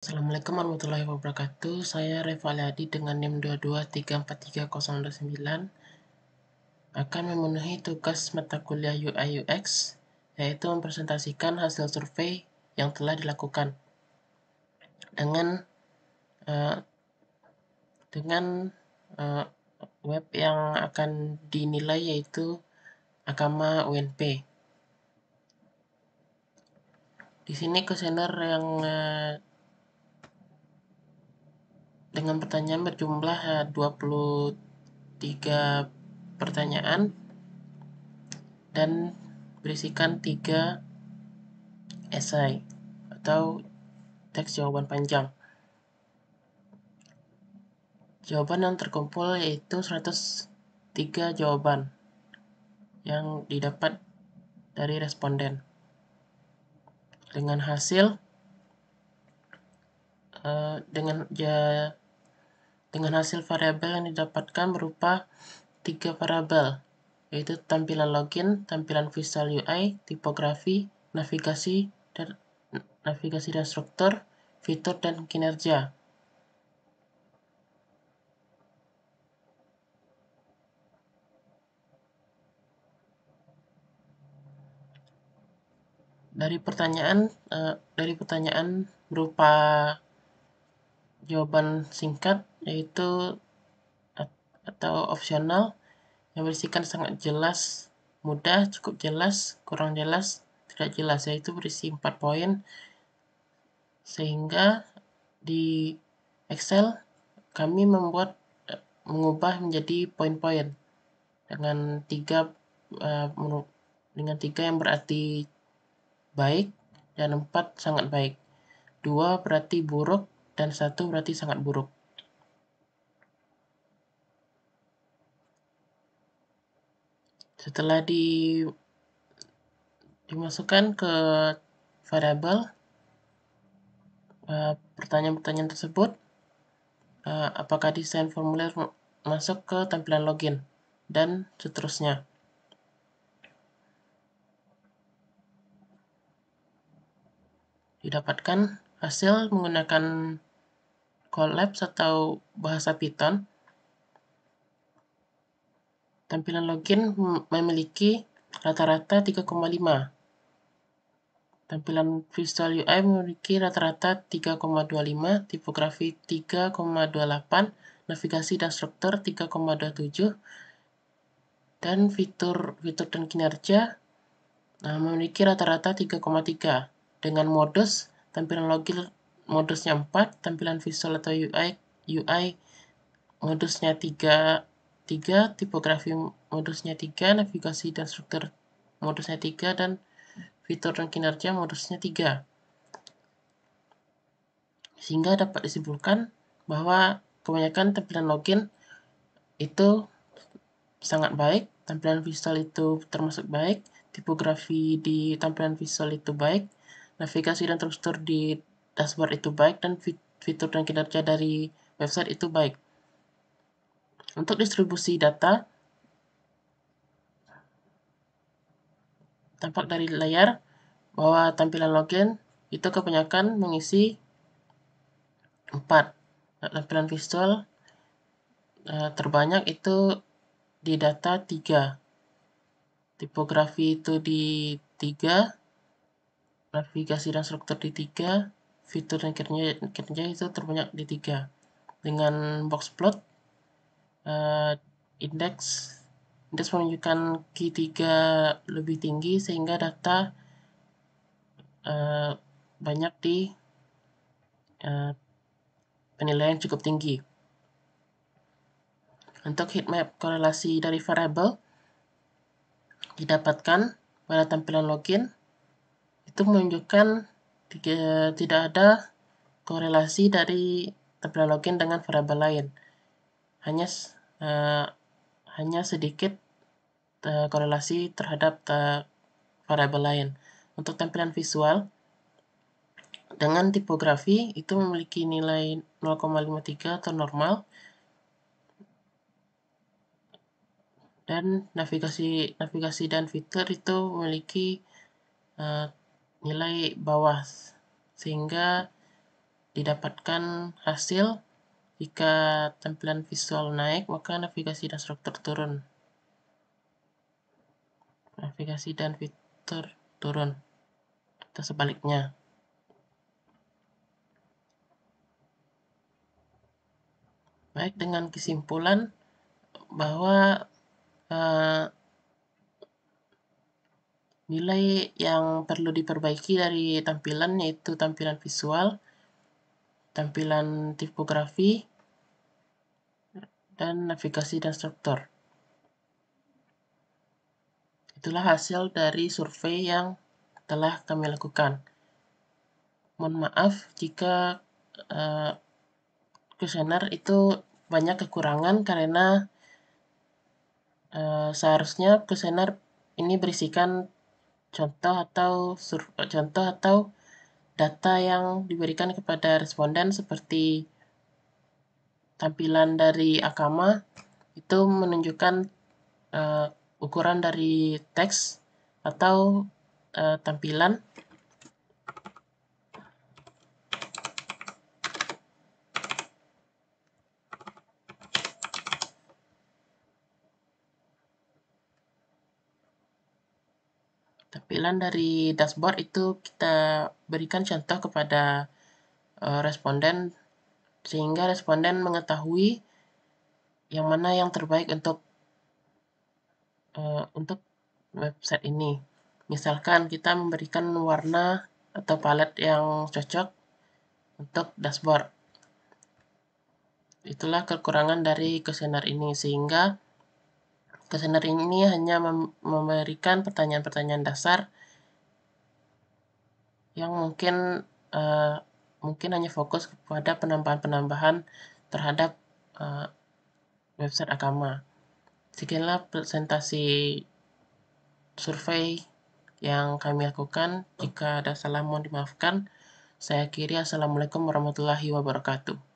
Assalamualaikum warahmatullahi wabarakatuh. Saya Reva Aliadi dengan NIM 22343029 akan memenuhi tugas mata kuliah UI UX, yaitu mempresentasikan hasil survei yang telah dilakukan dengan uh, web yang akan dinilai yaitu Akama UNP. Di sini kuesioner yang dengan pertanyaan berjumlah 23 pertanyaan dan berisikan 3 esai atau teks jawaban panjang. Jawaban yang terkumpul yaitu 103 jawaban yang didapat dari responden. Dengan hasil dengan hasil variabel yang didapatkan berupa 3 variabel, yaitu tampilan login, tampilan visual UI, tipografi, navigasi dan struktur, fitur dan kinerja. Dari pertanyaan berupa jawaban singkat yaitu atau opsional yang berisikan sangat jelas, mudah, cukup jelas, kurang jelas, tidak jelas, yaitu berisi 4 poin, sehingga di Excel kami mengubah menjadi poin-poin dengan tiga yang berarti baik dan 4 sangat baik, 2 berarti buruk dan 1 berarti sangat buruk. Setelah dimasukkan ke variabel pertanyaan-pertanyaan tersebut, apakah desain formulir masuk ke tampilan login, dan seterusnya. Didapatkan hasil menggunakan Colabs atau bahasa Python. Tampilan login memiliki rata-rata 3,5. Tampilan visual UI memiliki rata-rata 3,25, tipografi 3,28, navigasi dan struktur 3,27, dan fitur dan kinerja memiliki rata-rata 3,3. Dengan modus, tampilan login modusnya 4, tampilan visual atau UI modusnya 3, tipografi modusnya 3, navigasi dan struktur modusnya 3, dan fitur dan kinerja modusnya 3. Sehingga dapat disimpulkan bahwa kebanyakan tampilan login itu sangat baik, tampilan visual itu termasuk baik, tipografi di tampilan visual itu baik, navigasi dan struktur di dashboard itu baik, dan fitur dan kinerja dari website itu baik. Untuk distribusi data, tampak dari layar bahwa tampilan login itu kebanyakan mengisi 4. Tampilan visual terbanyak itu di data 3. Tipografi itu di 3, navigasi dan struktur di 3, fitur dan kinerja itu terbanyak di 3. Dengan box plot, indeks menunjukkan key 3 lebih tinggi, sehingga data banyak di penilaian cukup tinggi. Untuk heatmap korelasi dari variabel didapatkan pada tampilan login itu menunjukkan tidak ada korelasi dari tampilan login dengan variabel lain. Hanya sedikit korelasi terhadap variabel lain. Untuk tampilan visual dengan tipografi itu memiliki nilai 0,53 atau normal, dan navigasi dan fitur itu memiliki nilai bawah, sehingga didapatkan hasil. Jika tampilan visual naik, maka navigasi dan struktur turun. Navigasi dan fitur turun, atau sebaliknya. Baik, dengan kesimpulan bahwa nilai yang perlu diperbaiki dari tampilan yaitu tampilan visual, tampilan tipografi, dan navigasi dan struktur. Itulah hasil dari survei yang telah kami lakukan. Mohon maaf jika kuesioner itu banyak kekurangan karena seharusnya kuesioner ini berisikan contoh atau data yang diberikan kepada responden seperti tampilan dari Akama itu menunjukkan ukuran dari teks atau tampilan dari dashboard itu kita berikan contoh kepada responden sehingga responden mengetahui yang mana yang terbaik untuk website ini. Misalkan kita memberikan warna atau palet yang cocok untuk dashboard. Itulah kekurangan dari kuesioner ini, sehingga kuesioner ini hanya memberikan pertanyaan-pertanyaan dasar yang mungkin hanya fokus kepada penambahan-penambahan terhadap website Akama. Sekianlah presentasi survei yang kami lakukan. Jika ada salah mohon dimaafkan. Saya akhiri. Assalamualaikum warahmatullahi wabarakatuh.